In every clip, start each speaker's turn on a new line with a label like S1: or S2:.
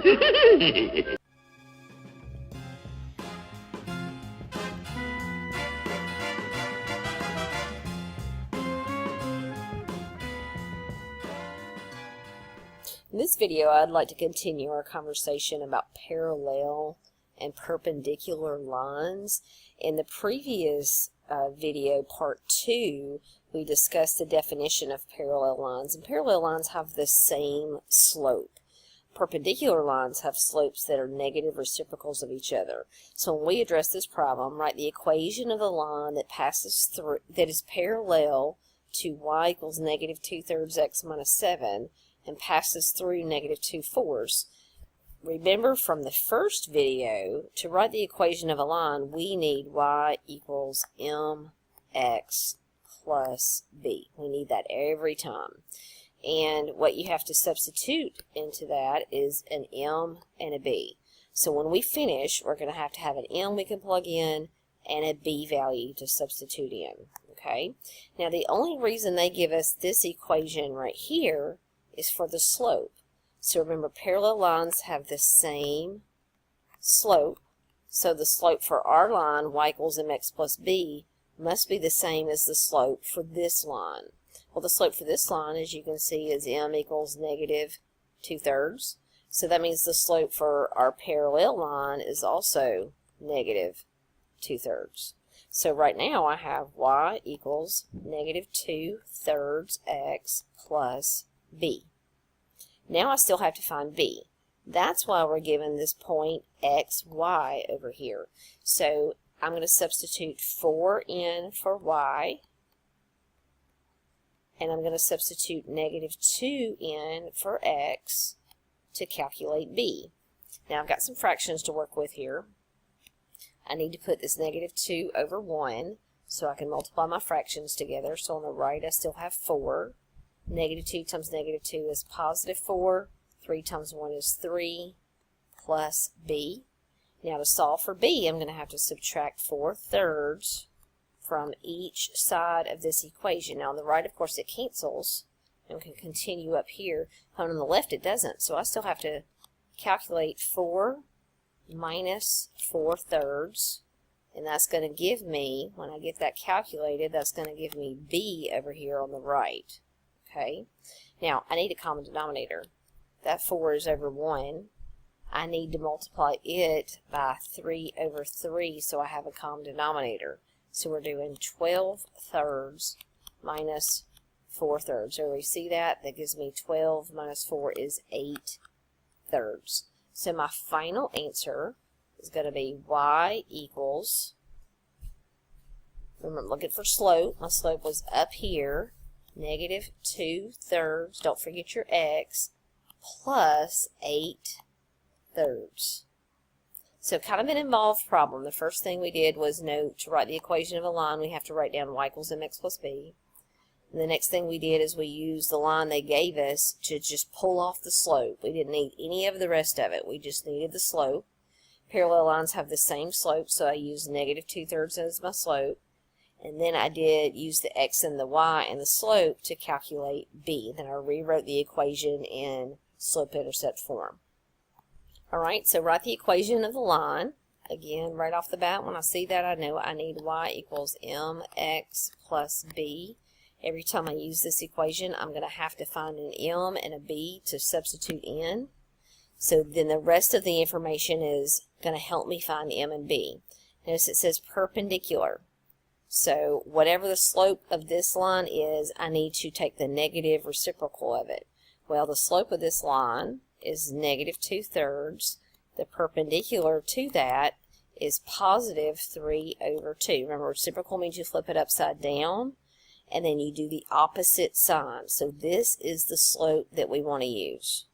S1: In this video, I'd like to continue our conversation about parallel and perpendicular lines. In the previous video, part 2, we discussed the definition of parallel lines, and parallel lines have the same slope. Perpendicular lines have slopes that are negative reciprocals of each other. So when we address this problem, write the equation of the line that passes through, that is parallel to y equals negative 2/3 x minus 7 and passes through negative 2/4. Remember from the first video, to write the equation of a line, we need y equals mx plus b. We need that every time. And what you have to substitute into that is an m and a b. So when we finish, we're going to have an m we can plug in and a b value to substitute in. Okay? Now the only reason they give us this equation right here is for the slope. So remember, parallel lines have the same slope. So the slope for our line, y equals mx plus b, must be the same as the slope for this line. Well, the slope for this line, as you can see, is m equals negative 2/3. So that means the slope for our parallel line is also negative 2/3. So right now I have y equals negative 2/3 x plus b. Now I still have to find b. That's why we're given this point x, y over here. So I'm going to substitute 4 in for y, and I'm going to substitute negative 2 in for x to calculate b. Now I've got some fractions to work with here. I need to put this negative 2 over 1 so I can multiply my fractions together. So on the right I still have 4. Negative 2 times negative 2 is positive 4. 3 times 1 is 3 plus b. Now to solve for b, I'm going to have to subtract 4/3 from each side of this equation. Now on the right, of course, it cancels and can continue up here. On the left, it doesn't. So I still have to calculate 4 minus 4/3. And that's going to give me, when I get that calculated, that's going to give me b over here on the right. Okay, now I need a common denominator. That 4 is over 1. I need to multiply it by 3 over 3 so I have a common denominator. So we're doing 12/3 minus 4/3. So we see that? That gives me 12 minus 4 is 8/3. So my final answer is going to be y equals, remember, I'm looking for slope. My slope was up here. Negative 2/3, don't forget your x, plus 8/3. So kind of an involved problem. The first thing we did was note to write the equation of a line, we have to write down y equals mx plus b. And the next thing we did is we used the line they gave us to just pull off the slope. We didn't need any of the rest of it. We just needed the slope. Parallel lines have the same slope, so I used negative 2/3 as my slope. And then I did use the x and the y and the slope to calculate b. Then I rewrote the equation in slope-intercept form. Alright, so write the equation of the line. Again, right off the bat, when I see that, I know I need y equals mx plus b. Every time I use this equation, I'm going to have to find an m and a b to substitute in. So then the rest of the information is going to help me find m and b. Notice it says perpendicular. So whatever the slope of this line is, I need to take the negative reciprocal of it. Well, the slope of this line is negative 2/3. The perpendicular to that is positive 3 over 2. Remember, reciprocal means you flip it upside down, and then you do the opposite sign. So this is the slope that we want to use.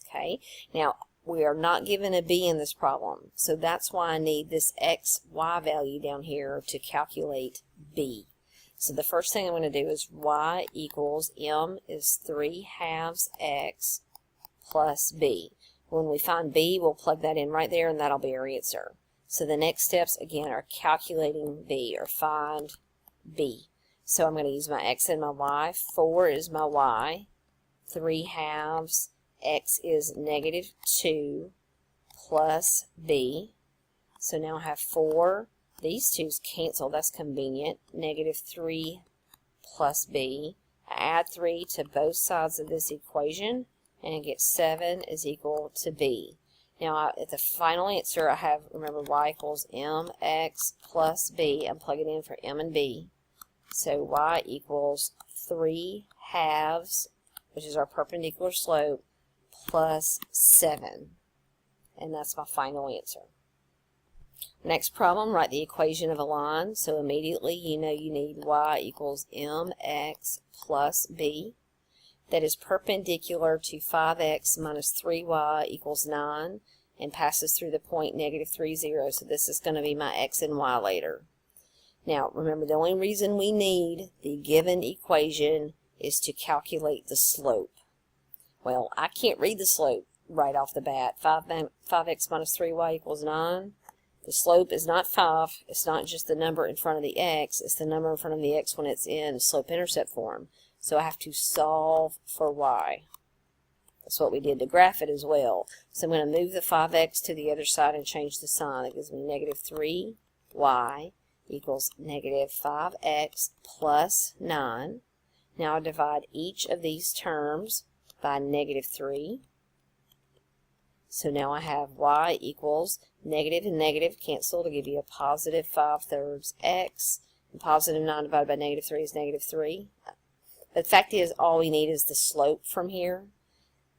S1: Okay, now we are not given a b in this problem, so that's why I need this x, y value down here to calculate b. So the first thing I'm going to do is y equals m is 3/2 x plus b. When we find b, we'll plug that in right there, and that'll be our answer. So the next steps, again, are calculating b, or find b. So I'm going to use my x and my y. 4 is my y. 3/2 x is negative 2 plus b. So now I have 4. These 2's cancel. That's convenient. Negative 3 plus b. I add 3 to both sides of this equation, and I get 7 is equal to b. Now, at the final answer, I have, remember, y equals mx plus b. I'm plugging in for m and b. So y equals 3 halves, which is our perpendicular slope, plus 7. And that's my final answer. Next problem, write the equation of a line. So immediately you know you need y equals mx plus b. That is perpendicular to 5x minus 3y equals 9 and passes through the point negative 3, 0. So this is going to be my x and y later. Now, remember, the only reason we need the given equation is to calculate the slope. Well, I can't read the slope right off the bat. 5x minus 3y equals 9. The slope is not 5. It's not just the number in front of the x. It's the number in front of the x when it's in slope-intercept form. So I have to solve for y. That's what we did to graph it as well. So I'm going to move the 5x to the other side and change the sign. That gives me negative 3y equals negative 5x plus 9. Now I divide each of these terms by negative 3. So now I have y equals negative and negative cancel to give you a positive 5/3 x. And positive 9 divided by negative 3 is negative 3. The fact is, all we need is the slope from here.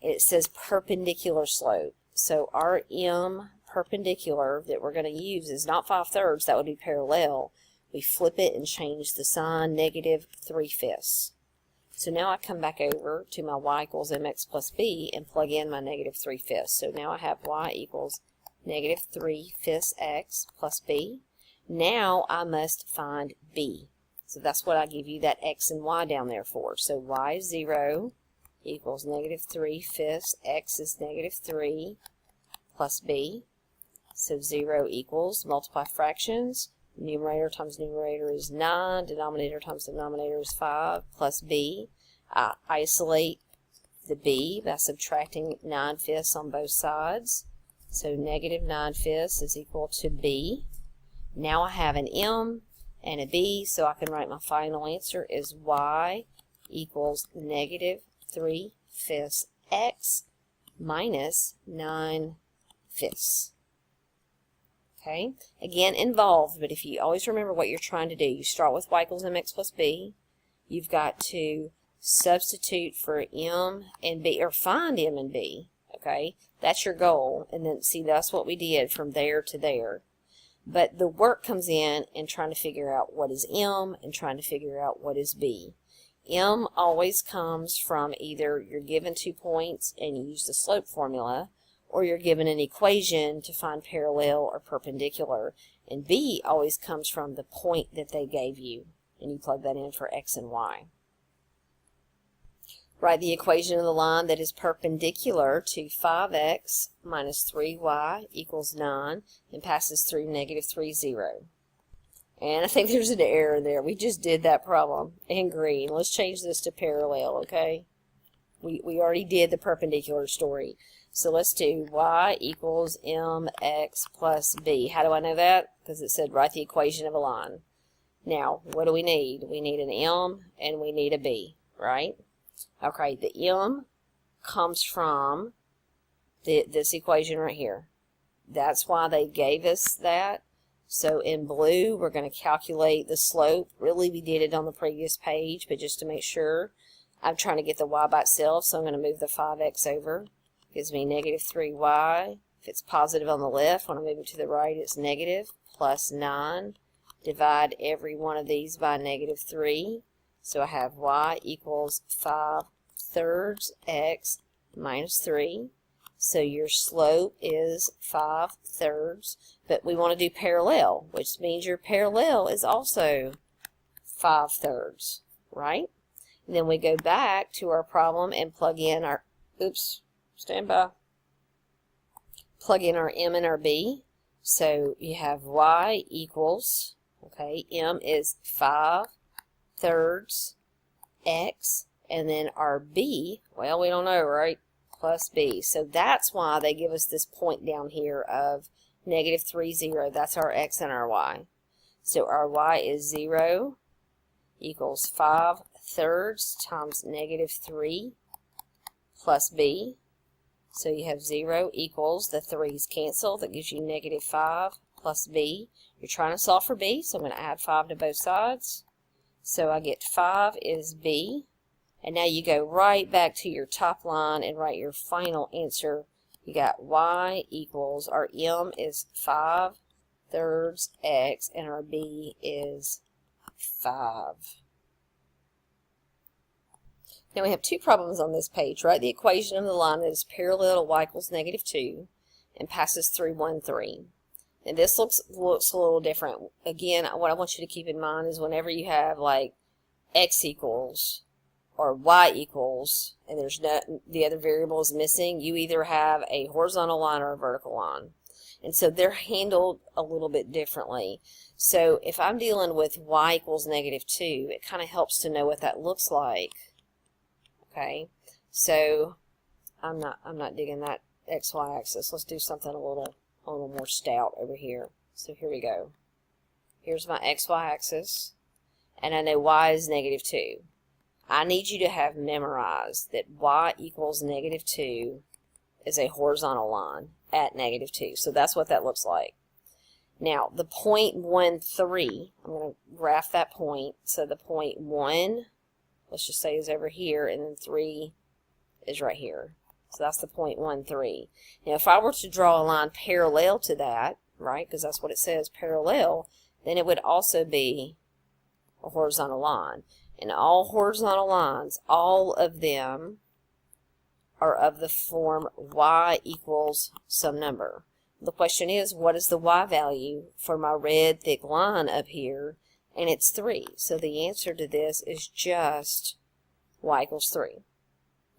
S1: It says perpendicular slope. So our m perpendicular that we're going to use is not 5/3. That would be parallel. We flip it and change the sign, negative 3/5. So now I come back over to my y equals mx plus b and plug in my negative 3/5. So now I have y equals negative 3/5 x plus b. Now I must find b. So that's what I give you that x and y down there for. So y is 0 equals negative 3/5. X is negative 3 plus b. So 0 equals, multiply fractions. Numerator times numerator is 9. Denominator times denominator is 5 plus b. I isolate the b by subtracting 9/5 on both sides. So negative 9/5 is equal to b. Now I have an m and a b, so I can write my final answer is y equals negative 3/5 x minus 9/5. Okay, again involved, but if you always remember what you're trying to do, you start with y equals mx plus b. You've got to substitute for m and b, or find m and b. Okay, that's your goal, and then see, that's what we did from there to there. But the work comes in trying to figure out what is m and trying to figure out what is b. M always comes from either you're given 2 points and you use the slope formula, or you're given an equation to find parallel or perpendicular. And b always comes from the point that they gave you, and you plug that in for x and y. Write the equation of the line that is perpendicular to 5x minus 3y equals 9 and passes through negative 3, 0. And I think there's an error there. We just did that problem in green. Let's change this to parallel, okay? We already did the perpendicular story. So let's do y equals mx plus b. How do I know that? Because it said write the equation of a line. Now, what do we need? We need an m and we need a b, right? Okay, the m comes from this equation right here. That's why they gave us that. So in blue, we're going to calculate the slope. Really, we did it on the previous page, but just to make sure, I'm trying to get the y by itself, so I'm going to move the 5x over. Gives me negative 3y. If it's positive on the left, when I move it to the right, it's negative, plus 9. Divide every one of these by negative 3. So I have y equals 5/3 x minus 3. So your slope is 5/3. But we want to do parallel, which means your parallel is also 5/3, right? And then we go back to our problem and plug in our, stand by. Plug in our m and our b. So you have y equals, okay, m is 5/3 x, and then our b, well, we don't know, right? plus b. So that's why they give us this point down here of negative 3, 0. That's our x and our y. So our y is 0 equals 5/3 times negative 3 plus b. So you have 0 equals, the 3's cancel. That gives you negative 5 plus b. You're trying to solve for b, so I'm going to add 5 to both sides. So I get 5 is b. And now you go right back to your top line and write your final answer. You got y equals, our m is 5/3 x, and our b is 5. Now we have two problems on this page. Write the equation of the line that is parallel to y equals negative 2 and passes through 1, 3. And this looks a little different. Again, what I want you to keep in mind is whenever you have like x equals or y equals, and there's the other variable is missing, you either have a horizontal line or a vertical line. And so they're handled a little bit differently. So if I'm dealing with y equals negative 2, it kind of helps to know what that looks like. Okay, so I'm not digging that xy axis. Let's do something a little more stout over here. So here we go. Here's my xy axis, and I know y is negative 2. I need you to have memorized that y equals negative 2 is a horizontal line at negative 2. So that's what that looks like. Now, the point 1, 3, I'm going to graph that point. So the point 1, let's just say, is over here, and then 3 is right here. So that's the point 1, 3. Now, if I were to draw a line parallel to that, right, because that's what it says, parallel, then it would also be a horizontal line. And all horizontal lines, all of them are of the form y equals some number. The question is, what is the y value for my red thick line up here? And it's 3. So the answer to this is just y equals 3.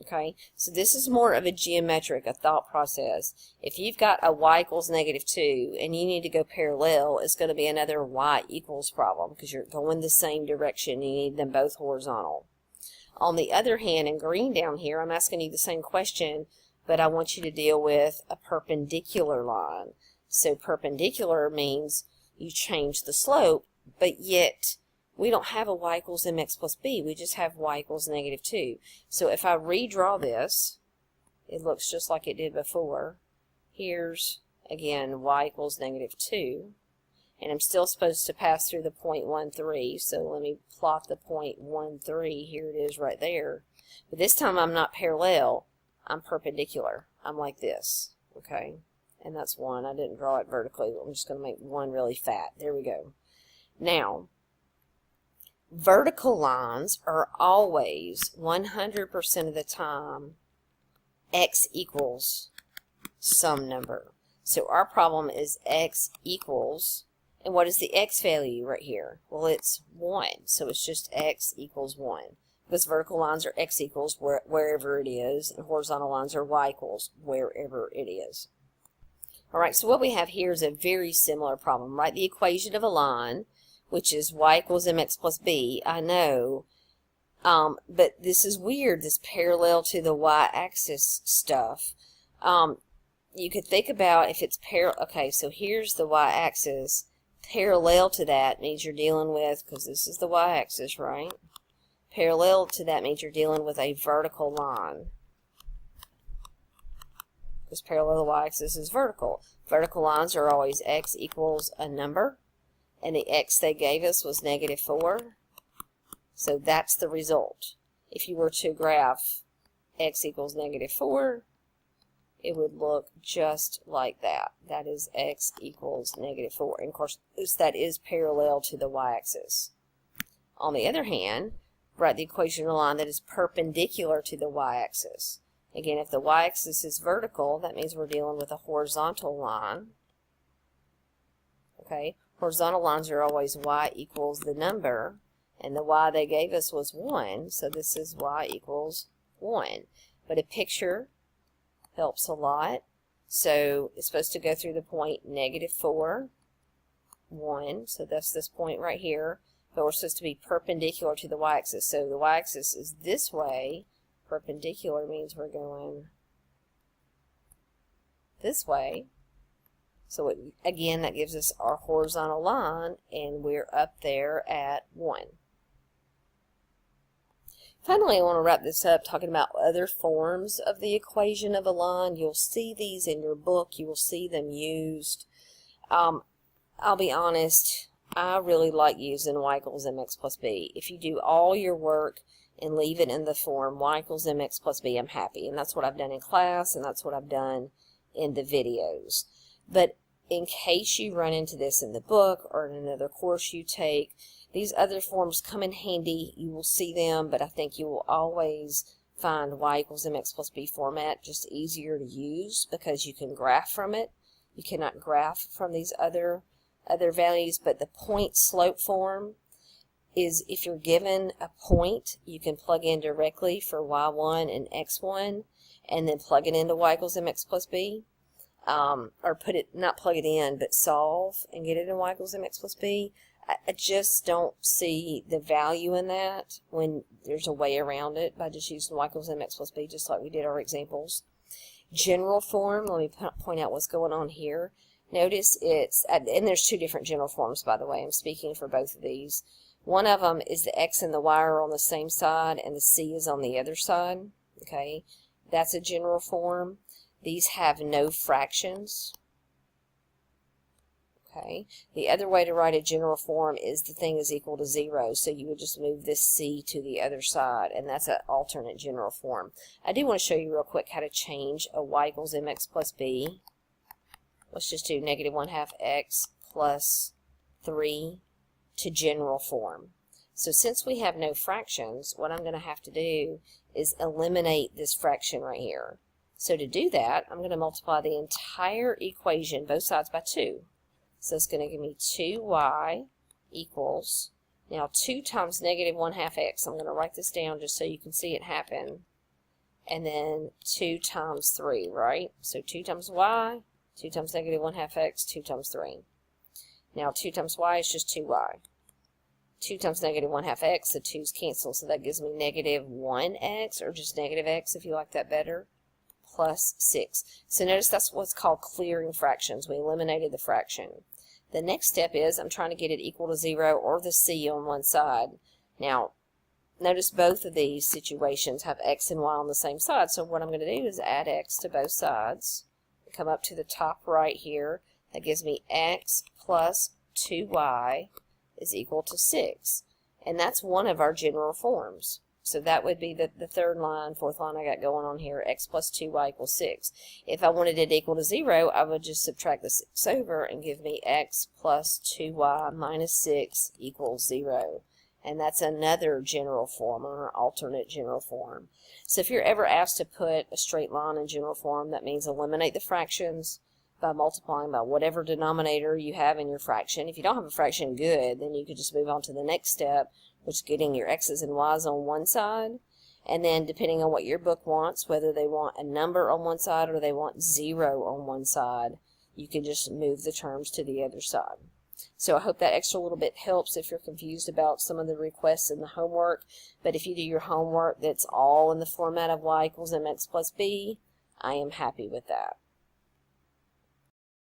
S1: Okay, so this is more of a geometric, a thought process. If you've got a y equals negative 2 and you need to go parallel, it's going to be another y equals problem because you're going the same direction. You need them both horizontal. On the other hand, in green down here, I'm asking you the same question, but I want you to deal with a perpendicular line. So perpendicular means you change the slope, but yet we don't have a y equals mx plus b. We just have y equals negative 2. So if I redraw this, it looks just like it did before. Here's, again, y equals negative 2. And I'm still supposed to pass through the point 1, 3. So let me plot the point 1, 3. Here it is right there. But this time I'm not parallel. I'm perpendicular. I'm like this. Okay? And that's 1. I didn't draw it vertically. I'm just going to make 1 really fat. There we go. Now, vertical lines are always 100% of the time x equals some number. So our problem is x equals, and what is the x value right here? Well, it's 1. So it's just x equals 1. Because vertical lines are x equals wherever it is, and horizontal lines are y equals wherever it is. All right, so what we have here is a very similar problem. Write the equation of a line, which is y equals mx plus b. I know, but this is weird, this parallel to the y-axis stuff. You could think about if it's okay, so here's the y-axis. Parallel to that means you're dealing with, because this is the y-axis, right? Parallel to that means you're dealing with a vertical line. Because parallel to the y-axis is vertical. Vertical lines are always x equals a number. And the x they gave us was negative 4. So that's the result. If you were to graph x equals negative 4, it would look just like that. That is x equals negative 4. And of course, that is parallel to the y-axis. On the other hand, write the equation of a line that is perpendicular to the y-axis. Again, if the y-axis is vertical, that means we're dealing with a horizontal line. Okay? Horizontal lines are always y equals the number, and the y they gave us was 1, so this is y equals 1. But a picture helps a lot. So it's supposed to go through the point negative 4, 1, so that's this point right here, but we're supposed to be perpendicular to the y-axis. So the y-axis is this way. Perpendicular means we're going this way. So again, that gives us our horizontal line, and we're up there at 1. Finally, I want to wrap this up talking about other forms of the equation of a line. You'll see these in your book. You will see them used. I'll be honest, I really like using y equals mx plus b. If you do all your work and leave it in the form y equals mx plus b, I'm happy. And that's what I've done in class, and that's what I've done in the videos. But in case you run into this in the book or in another course you take, these other forms come in handy. You will see them, but I think you will always find y equals mx plus b format just easier to use because you can graph from it. You cannot graph from these other values, but the point slope form is if you're given a point, you can plug in directly for y1 and x1 and then plug it into y equals mx plus b. Or put it, not plug it in, but solve and get it in y equals mx plus b. I just don't see the value in that when there's a way around it by just using y equals mx plus b, just like we did our examples. General form, let me point out what's going on here. Notice it's, and there's two different general forms, by the way. I'm speaking for both of these. One of them is the x and the y are on the same side, and the c is on the other side. Okay, that's a general form. These have no fractions. Okay, the other way to write a general form is the thing is equal to 0, so you would just move this c to the other side, and that's an alternate general form. I do want to show you real quick how to change a y equals mx plus b. Let's just do negative 1/2 x plus 3 to general form. So since we have no fractions, what I'm going to have to do is eliminate this fraction right here. So to do that, I'm going to multiply the entire equation, both sides, by 2. So it's going to give me 2y equals, now 2 times negative 1/2 x. I'm going to write this down just so you can see it happen. And then 2 times 3, right? So 2 times y, 2 times negative 1/2 x, 2 times 3. Now 2 times y is just 2y. 2 times negative 1/2 x, the 2's cancel, so that gives me negative 1x, or just negative x if you like that better, plus 6. So notice that's what's called clearing fractions. We eliminated the fraction. The next step is I'm trying to get it equal to 0 or the c on one side. Now, notice both of these situations have x and y on the same side, so what I'm going to do is add x to both sides. Come up to the top right here. That gives me x plus 2y is equal to 6. And that's one of our general forms. So that would be the third line, fourth line I got going on here, x plus 2y equals 6. If I wanted it equal to 0, I would just subtract the 6 over and give me x plus 2y minus 6 equals 0. And that's another general form, or an alternate general form. So if you're ever asked to put a straight line in general form, that means eliminate the fractions by multiplying by whatever denominator you have in your fraction. If you don't have a fraction, good, then you could just move on to the next step, which is getting your x's and y's on one side. And then depending on what your book wants, whether they want a number on one side or they want 0 on one side, you can just move the terms to the other side. So I hope that extra little bit helps if you're confused about some of the requests in the homework. But if you do your homework that's all in the format of y equals mx plus b, I am happy with that.